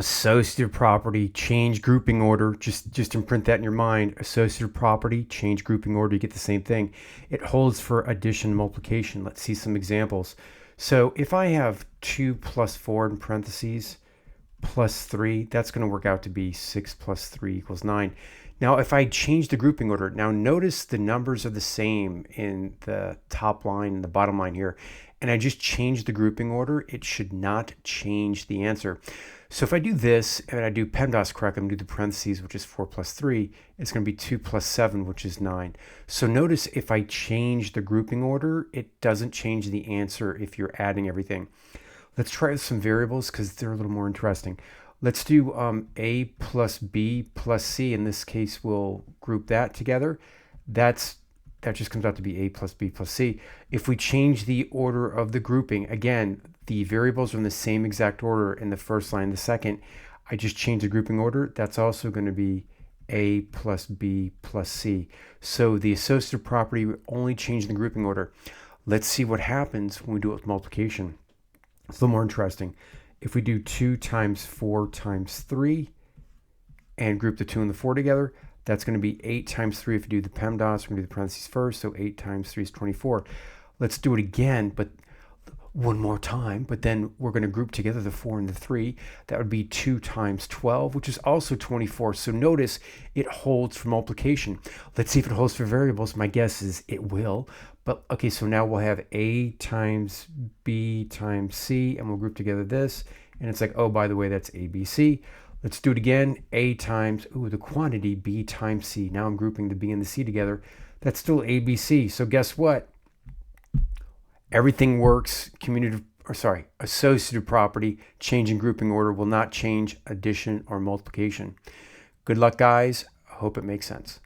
Associative property, change grouping order. Just imprint that in your mind. Associative property, change grouping order. You get the same thing. It holds for addition and multiplication. Let's see some examples. So if I have 2 plus 4 in parentheses plus 3, that's going to work out to be 6 plus 3 equals 9. Now, if I change the grouping order, now notice the numbers are the same in the top line and the bottom line here, and I just change the grouping order, it should not change the answer. So if I do this and I do PEMDAS correct, I'm going to do the parentheses, which is 4 plus 3, it's going to be 2 plus 7, which is 9. So notice if I change the grouping order, it doesn't change the answer if you're adding everything. Let's try some variables because they're a little more interesting. Let's do A plus B plus C. In this case, we'll group that together. That just comes out to be A plus B plus C. If we change the order of the grouping, again, the variables are in the same exact order in the first line and the second. I just change the grouping order. That's also going to be A plus B plus C. So the associative property, we're only changing the grouping order. Let's see what happens when we do it with multiplication. It's a little more interesting. If we do 2 times 4 times 3 and group the 2 and the 4 together, that's going to be 8 times 3. If you do the PEMDAS, we're going to do the parentheses first. So 8 times 3 is 24. Let's do it again, but one more time. But then we're going to group together the 4 and the 3. That would be 2 times 12, which is also 24. So notice it holds for multiplication. Let's see if it holds for variables. My guess is it will. But okay, so now we'll have A times B times C, and we'll group together this. And it's like, oh, by the way, that's ABC. Let's do it again. A times, the quantity, B times C. Now I'm grouping the B and the C together. That's still ABC. So guess what? Everything works. Associative property, changing grouping order will not change addition or multiplication. Good luck, guys. I hope it makes sense.